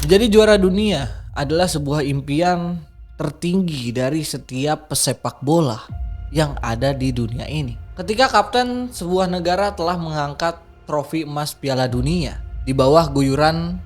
Menjadi juara dunia adalah sebuah impian tertinggi dari setiap pesepak bola yang ada di dunia ini. Ketika kapten sebuah negara telah mengangkat trofi emas Piala Dunia di bawah guyuran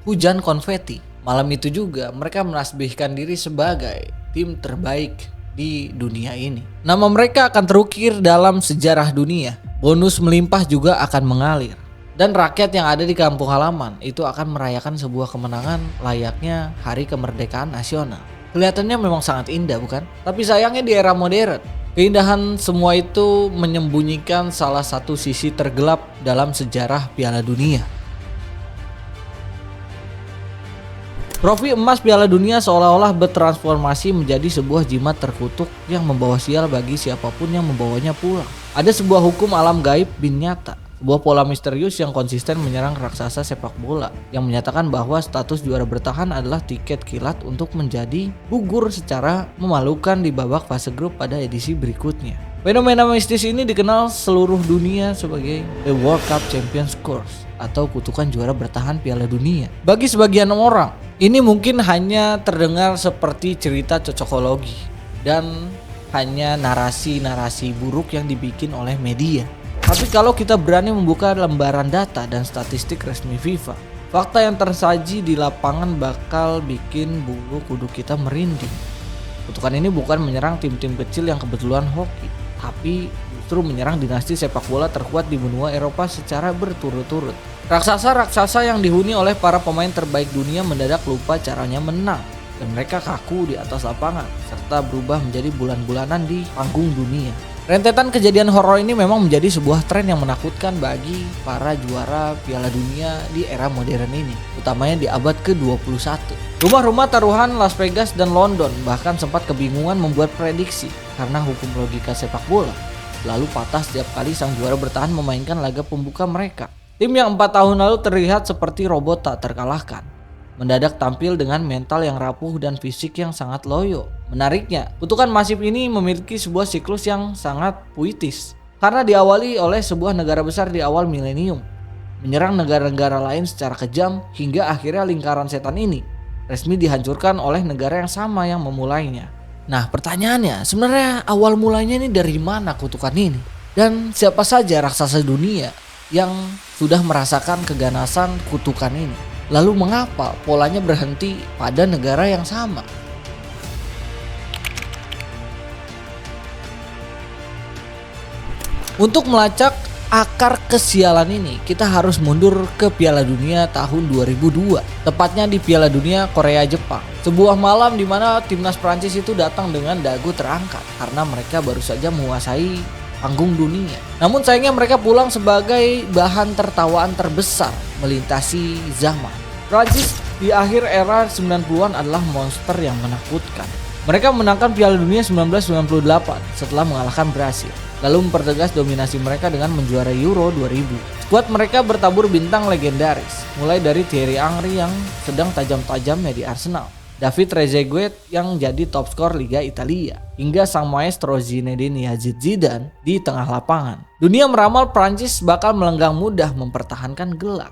hujan konveti, malam itu juga mereka menasbihkan diri sebagai tim terbaik di dunia ini. Nama mereka akan terukir dalam sejarah dunia. Bonus melimpah juga akan mengalir. Dan rakyat yang ada di kampung halaman itu akan merayakan sebuah kemenangan layaknya hari kemerdekaan nasional. Kelihatannya memang sangat indah, bukan? Tapi sayangnya di era modern, keindahan semua itu menyembunyikan salah satu sisi tergelap dalam sejarah Piala Dunia. Trofi emas Piala Dunia seolah-olah bertransformasi menjadi sebuah jimat terkutuk yang membawa sial bagi siapapun yang membawanya pulang. Ada sebuah hukum alam gaib bin nyata. Sebuah pola misterius yang konsisten menyerang raksasa sepak bola yang menyatakan bahwa status juara bertahan adalah tiket kilat untuk menjadi gugur secara memalukan di babak fase grup pada edisi berikutnya. Fenomena mistis ini dikenal seluruh dunia sebagai The World Cup Champions Curse atau kutukan juara bertahan Piala Dunia. Bagi sebagian orang, ini mungkin hanya terdengar seperti cerita cocokologi dan hanya narasi-narasi buruk yang dibikin oleh media. Tapi kalau kita berani membuka lembaran data dan statistik resmi FIFA, fakta yang tersaji di lapangan bakal bikin bulu kuduk kita merinding. Kutukan ini bukan menyerang tim-tim kecil yang kebetulan hoki, tapi justru menyerang dinasti sepak bola terkuat di benua Eropa secara berturut-turut. Raksasa-raksasa yang dihuni oleh para pemain terbaik dunia mendadak lupa caranya menang, dan mereka kaku di atas lapangan serta berubah menjadi bulan-bulanan di panggung dunia. Rentetan kejadian horor ini memang menjadi sebuah tren yang menakutkan bagi para juara Piala Dunia di era modern ini, utamanya di abad ke-21. Rumah-rumah taruhan Las Vegas dan London bahkan sempat kebingungan membuat prediksi karena hukum logika sepak bola lalu patah setiap kali sang juara bertahan memainkan laga pembuka mereka. Tim yang 4 tahun lalu terlihat seperti robot tak terkalahkan, mendadak tampil dengan mental yang rapuh dan fisik yang sangat loyo. Menariknya, kutukan masif ini memiliki sebuah siklus yang sangat puitis karena diawali oleh sebuah negara besar di awal milenium, menyerang negara-negara lain secara kejam hingga akhirnya lingkaran setan ini resmi dihancurkan oleh negara yang sama yang memulainya. Nah, pertanyaannya, sebenarnya awal mulanya ini dari mana kutukan ini? Dan siapa saja raksasa dunia yang sudah merasakan keganasan kutukan ini? Lalu mengapa polanya berhenti pada negara yang sama? Untuk melacak akar kesialan ini, kita harus mundur ke Piala Dunia tahun 2002, tepatnya di Piala Dunia Korea-Jepang. Sebuah malam di mana timnas Prancis itu datang dengan dagu terangkat karena mereka baru saja menguasai panggung dunia. Namun sayangnya mereka pulang sebagai bahan tertawaan terbesar melintasi zaman. Prancis di akhir era 90-an adalah monster yang menakutkan. Mereka memenangkan Piala Dunia 1998 setelah mengalahkan Brasil, lalu mempertegas dominasi mereka dengan menjuarai Euro 2000. Skuad mereka bertabur bintang legendaris, mulai dari Thierry Henry yang sedang tajam-tajamnya di Arsenal, David Trezeguet yang jadi top skor Liga Italia, hingga sang maestro Zinedine Zidane di tengah lapangan. Dunia meramal Prancis bakal melenggang mudah mempertahankan gelar.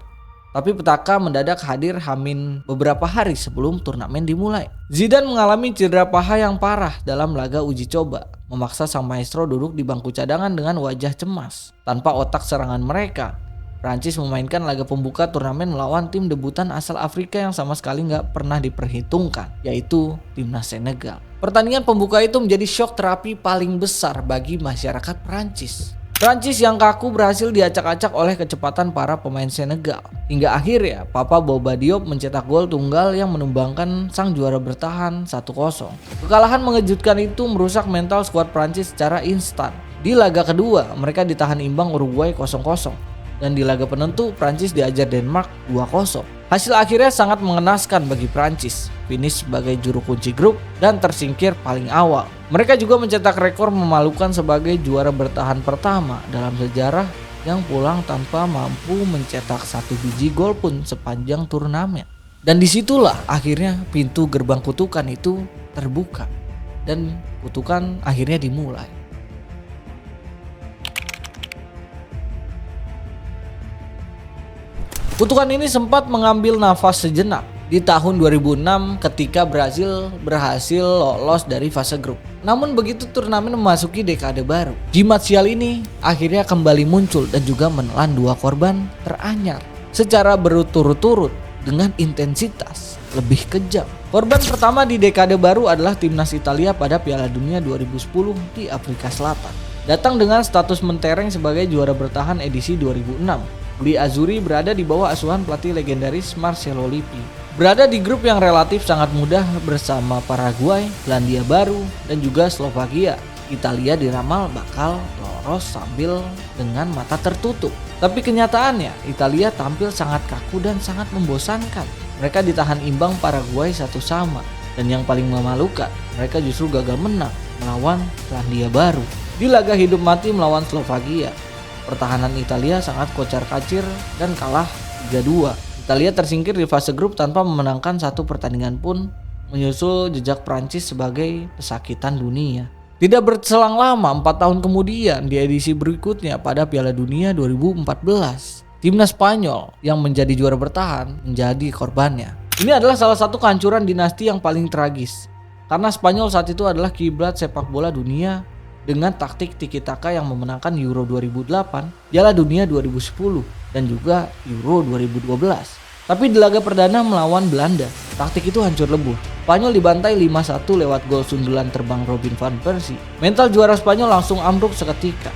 Tapi petaka mendadak hadir hamin beberapa hari sebelum turnamen dimulai. Zidane mengalami cedera paha yang parah dalam laga uji coba, memaksa sang maestro duduk di bangku cadangan dengan wajah cemas. Tanpa otak serangan mereka, Prancis memainkan laga pembuka turnamen melawan tim debutan asal Afrika yang sama sekali nggak pernah diperhitungkan, yaitu timnas Senegal. Pertandingan pembuka itu menjadi shock terapi paling besar bagi masyarakat Prancis. Prancis yang kaku berhasil diacak-acak oleh kecepatan para pemain Senegal. Hingga akhirnya Papa Boba Diop mencetak gol tunggal yang menumbangkan sang juara bertahan 1-0. Kekalahan mengejutkan itu merusak mental skuad Prancis secara instan. Di laga kedua mereka ditahan imbang Uruguay 0-0. Dan di laga penentu Prancis diajar Denmark 2-0. Hasil akhirnya sangat mengenaskan bagi Prancis, finish sebagai juru kunci grup dan tersingkir paling awal. Mereka juga mencetak rekor memalukan sebagai juara bertahan pertama dalam sejarah yang pulang tanpa mampu mencetak 1 biji gol pun sepanjang turnamen. Dan disitulah akhirnya pintu gerbang kutukan itu terbuka dan kutukan akhirnya dimulai. Kutukan ini sempat mengambil nafas sejenak di tahun 2006 ketika Brazil berhasil lolos dari fase grup. Namun begitu turnamen memasuki dekade baru, jimat sial ini akhirnya kembali muncul dan juga menelan 2 korban teranyar secara berturut-turut dengan intensitas lebih kejam. Korban pertama di dekade baru adalah timnas Italia pada Piala Dunia 2010 di Afrika Selatan. Datang dengan status mentereng sebagai juara bertahan edisi 2006. Gli Azzurri berada di bawah asuhan pelatih legendaris Marcello Lippi. Berada di grup yang relatif sangat mudah bersama Paraguay, Selandia Baru, dan juga Slovakia. Italia diramal bakal lolos sambil dengan mata tertutup. Tapi kenyataannya, Italia tampil sangat kaku dan sangat membosankan. Mereka ditahan imbang Paraguay 1-1. Dan yang paling memalukan, mereka justru gagal menang melawan Selandia Baru di laga hidup mati melawan Slovakia. Pertahanan Italia sangat kocar-kacir dan kalah 3-2. Italia tersingkir di fase grup tanpa memenangkan 1 pertandingan pun, menyusul jejak Prancis sebagai pesakitan dunia. Tidak berselang lama, 4 tahun kemudian di edisi berikutnya pada Piala Dunia 2014, timnas Spanyol yang menjadi juara bertahan menjadi korbannya. Ini adalah salah satu kehancuran dinasti yang paling tragis, karena Spanyol saat itu adalah kiblat sepak bola dunia dengan taktik tiki-taka yang memenangkan Euro 2008, Piala Dunia 2010, dan juga Euro 2012. Tapi di laga perdana melawan Belanda, taktik itu hancur lebur. Spanyol dibantai 5-1 lewat gol sundulan terbang Robin van Persie. Mental juara Spanyol langsung ambruk seketika.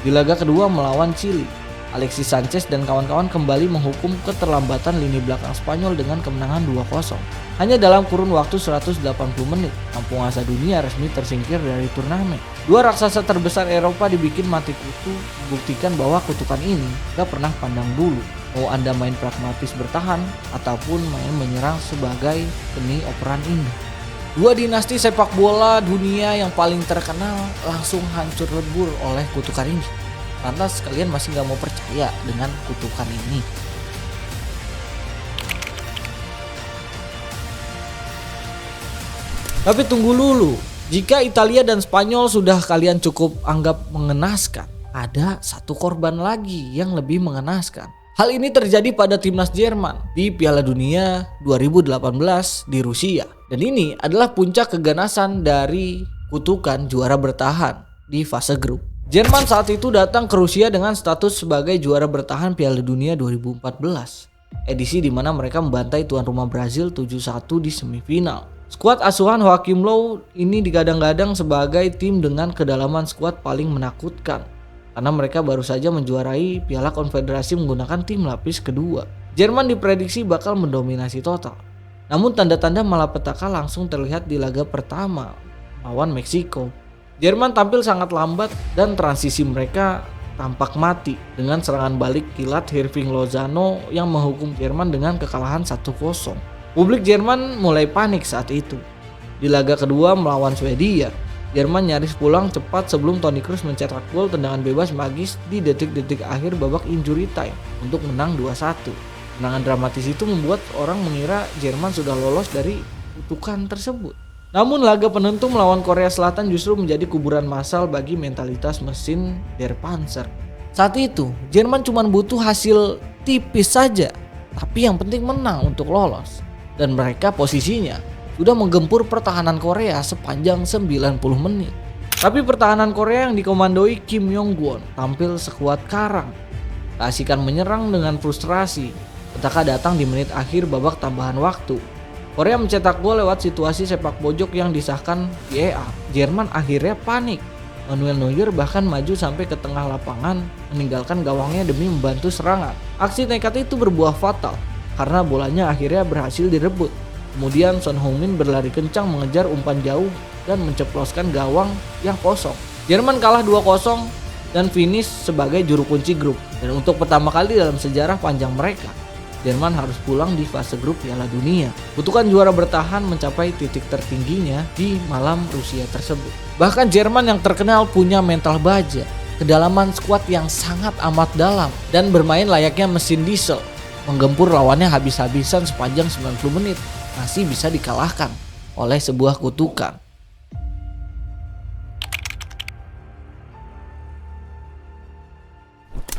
Di laga kedua melawan Chili, Alexis Sanchez dan kawan-kawan kembali menghukum keterlambatan lini belakang Spanyol dengan kemenangan 2-0. Hanya dalam kurun waktu 180 menit, kampung asa dunia resmi tersingkir dari turnamen. 2 raksasa terbesar Eropa dibikin mati kutu, membuktikan bahwa kutukan ini gak pernah pandang bulu. Mau Anda main pragmatis bertahan ataupun main menyerang sebagai seni operan indah. 2 dinasti sepak bola dunia yang paling terkenal langsung hancur lebur oleh kutukan ini. Lantas kalian masih gak mau percaya dengan kutukan ini? Tapi tunggu dulu, jika Italia dan Spanyol sudah kalian cukup anggap mengenaskan, ada 1 korban lagi yang lebih mengenaskan. Hal ini terjadi pada timnas Jerman di Piala Dunia 2018 di Rusia. Dan ini adalah puncak keganasan dari kutukan juara bertahan di fase grup. Jerman saat itu datang ke Rusia dengan status sebagai juara bertahan Piala Dunia 2014. Edisi di mana mereka membantai tuan rumah Brazil 7-1 di semifinal. Skuad asuhan Joachim Löw ini digadang-gadang sebagai tim dengan kedalaman skuad paling menakutkan. Karena mereka baru saja menjuarai Piala Konfederasi menggunakan tim lapis kedua. Jerman diprediksi bakal mendominasi total. Namun tanda-tanda malapetaka langsung terlihat di laga pertama lawan Meksiko. Jerman tampil sangat lambat dan transisi mereka tampak mati dengan serangan balik kilat Hirving Lozano yang menghukum Jerman dengan kekalahan 1-0. Publik Jerman mulai panik saat itu. Di laga kedua melawan Swedia, Jerman nyaris pulang cepat sebelum Toni Kroos mencetak gol tendangan bebas magis di detik-detik akhir babak injury time untuk menang 2-1. Kemenangan dramatis itu membuat orang mengira Jerman sudah lolos dari kutukan tersebut. Namun laga penentu melawan Korea Selatan justru menjadi kuburan massal bagi mentalitas mesin Der Panzer. Saat itu, Jerman cuma butuh hasil tipis saja, tapi yang penting menang untuk lolos. Dan mereka posisinya sudah menggempur pertahanan Korea sepanjang 90 menit. Tapi pertahanan Korea yang dikomandoi Kim Yong-gwon tampil sekuat karang. Keasikan menyerang dengan frustrasi ketika datang di menit akhir babak tambahan waktu. Korea mencetak gol lewat situasi sepak pojok yang disahkan VAR. Jerman akhirnya panik. Manuel Neuer bahkan maju sampai ke tengah lapangan meninggalkan gawangnya demi membantu serangan. Aksi nekat itu berbuah fatal karena bolanya akhirnya berhasil direbut. Kemudian Son Heung-min berlari kencang mengejar umpan jauh dan menceploskan gawang yang kosong. Jerman kalah 2-0 dan finish sebagai juru kunci grup. Dan untuk pertama kali dalam sejarah panjang mereka, Jerman harus pulang di fase grup Piala Dunia. Kutukan juara bertahan mencapai titik tertingginya di malam Rusia tersebut. Bahkan Jerman yang terkenal punya mental baja, kedalaman skuad yang sangat amat dalam, dan bermain layaknya mesin diesel, menggempur lawannya habis-habisan sepanjang 90 menit. Masih bisa dikalahkan oleh sebuah kutukan.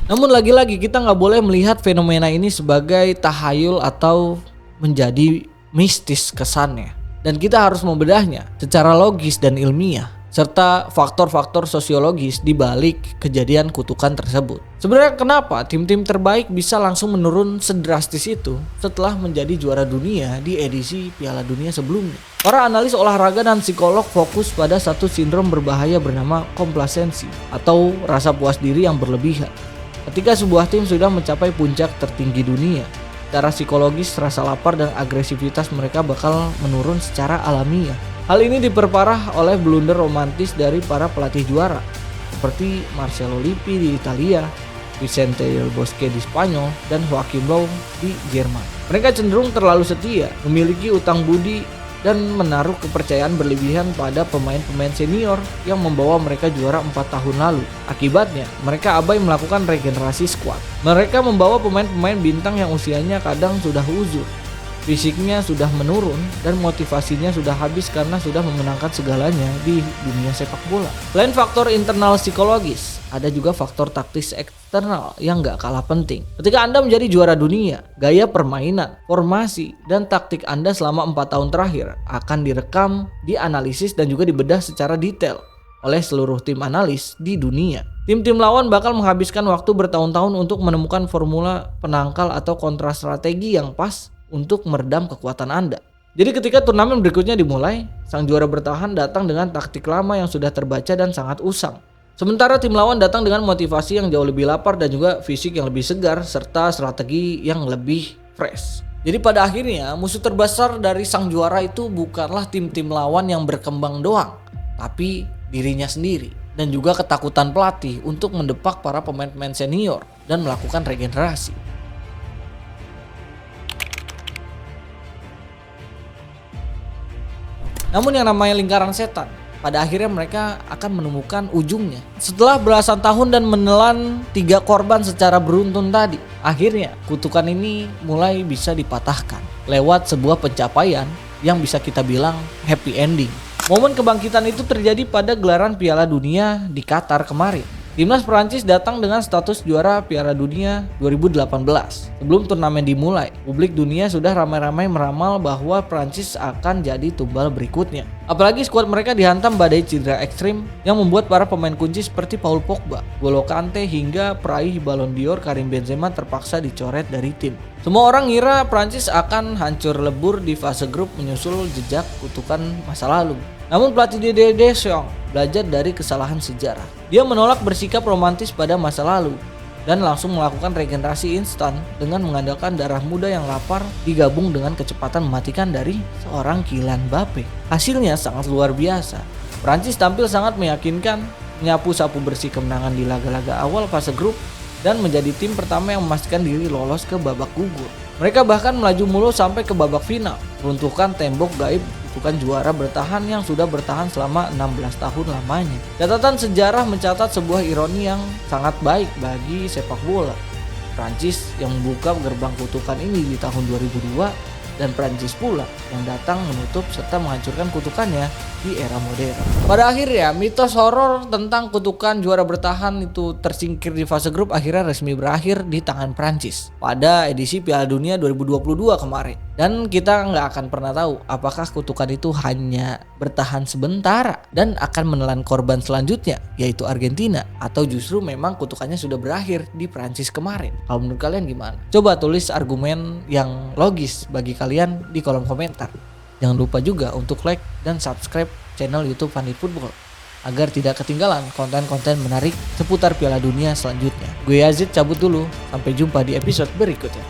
Namun lagi-lagi kita nggak boleh melihat fenomena ini sebagai tahayul atau menjadi mistis kesannya. Dan kita harus membedahnya secara logis dan ilmiah, serta faktor-faktor sosiologis di balik kejadian kutukan tersebut. Sebenarnya kenapa tim-tim terbaik bisa langsung menurun sedrastis itu setelah menjadi juara dunia di edisi Piala Dunia sebelumnya? Para analis olahraga dan psikolog fokus pada satu sindrom berbahaya bernama komplasensi atau rasa puas diri yang berlebihan. Ketika sebuah tim sudah mencapai puncak tertinggi dunia, secara psikologis rasa lapar dan agresivitas mereka bakal menurun secara alamiah. Hal ini diperparah oleh blunder romantis dari para pelatih juara seperti Marcelo Lippi di Italia, Vicente Del Bosque di Spanyol, dan Joachim Löw di Jerman. Mereka cenderung terlalu setia, memiliki utang budi, dan menaruh kepercayaan berlebihan pada pemain-pemain senior yang membawa mereka juara 4 tahun lalu. Akibatnya, mereka abai melakukan regenerasi skuad. Mereka membawa pemain-pemain bintang yang usianya kadang sudah uzur, fisiknya sudah menurun, dan motivasinya sudah habis karena sudah memenangkan segalanya di dunia sepak bola. Selain faktor internal psikologis, ada juga faktor taktis eksternal yang gak kalah penting. Ketika Anda menjadi juara dunia, gaya permainan, formasi, dan taktik Anda selama 4 tahun terakhir akan direkam, dianalisis, dan juga dibedah secara detail oleh seluruh tim analis di dunia. Tim-tim lawan bakal menghabiskan waktu bertahun-tahun untuk menemukan formula penangkal atau kontra strategi yang pas untuk meredam kekuatan Anda. Jadi ketika turnamen berikutnya dimulai, sang juara bertahan datang dengan taktik lama yang sudah terbaca dan sangat usang. Sementara tim lawan datang dengan motivasi yang jauh lebih lapar dan juga fisik yang lebih segar serta strategi yang lebih fresh. Jadi pada akhirnya musuh terbesar dari sang juara itu bukanlah tim-tim lawan yang berkembang doang, tapi dirinya sendiri dan juga ketakutan pelatih untuk mendepak para pemain-pemain senior dan melakukan regenerasi. Namun yang namanya lingkaran setan, pada akhirnya mereka akan menemukan ujungnya. Setelah belasan tahun dan menelan 3 korban secara beruntun tadi, akhirnya kutukan ini mulai bisa dipatahkan lewat sebuah pencapaian yang bisa kita bilang happy ending. Momen kebangkitan itu terjadi pada gelaran Piala Dunia di Qatar kemarin. Timnas Prancis datang dengan status juara Piala Dunia 2018. Sebelum turnamen dimulai, publik dunia sudah ramai-ramai meramal bahwa Prancis akan jadi tumbal berikutnya. Apalagi skuad mereka dihantam badai cedera ekstrim yang membuat para pemain kunci seperti Paul Pogba, N'Golo Kante, hingga peraih Ballon d'Or Karim Benzema terpaksa dicoret dari tim. Semua orang ngira Prancis akan hancur lebur di fase grup menyusul jejak kutukan masa lalu. Namun pelatih Didier Deschamps belajar dari kesalahan sejarah. Dia menolak bersikap romantis pada masa lalu dan langsung melakukan regenerasi instan dengan mengandalkan darah muda yang lapar digabung dengan kecepatan mematikan dari seorang Kylian Mbappe. Hasilnya sangat luar biasa. Prancis tampil sangat meyakinkan, menyapu-sapu bersih kemenangan di laga-laga awal fase grup dan menjadi tim pertama yang memastikan diri lolos ke babak gugur. Mereka bahkan melaju mulus sampai ke babak final, meruntuhkan tembok gaib kutukan juara bertahan yang sudah bertahan selama 16 tahun lamanya. Catatan sejarah mencatat sebuah ironi yang sangat baik bagi sepak bola. Prancis yang membuka gerbang kutukan ini di tahun 2002 dan Prancis pula yang datang menutup serta menghancurkan kutukannya di era modern. Pada akhirnya mitos horor tentang kutukan juara bertahan itu tersingkir di fase grup akhirnya resmi berakhir di tangan Prancis pada edisi Piala Dunia 2022 kemarin. Dan kita nggak akan pernah tahu apakah kutukan itu hanya bertahan sebentar dan akan menelan korban selanjutnya yaitu Argentina, atau justru memang kutukannya sudah berakhir di Prancis kemarin. Kalau menurut kalian gimana? Coba tulis argumen yang logis bagi kalian di kolom komentar. Jangan lupa juga untuk like dan subscribe channel YouTube Fanit Football agar tidak ketinggalan konten-konten menarik seputar Piala Dunia selanjutnya. Gue Yazid cabut dulu, sampai jumpa di episode berikutnya.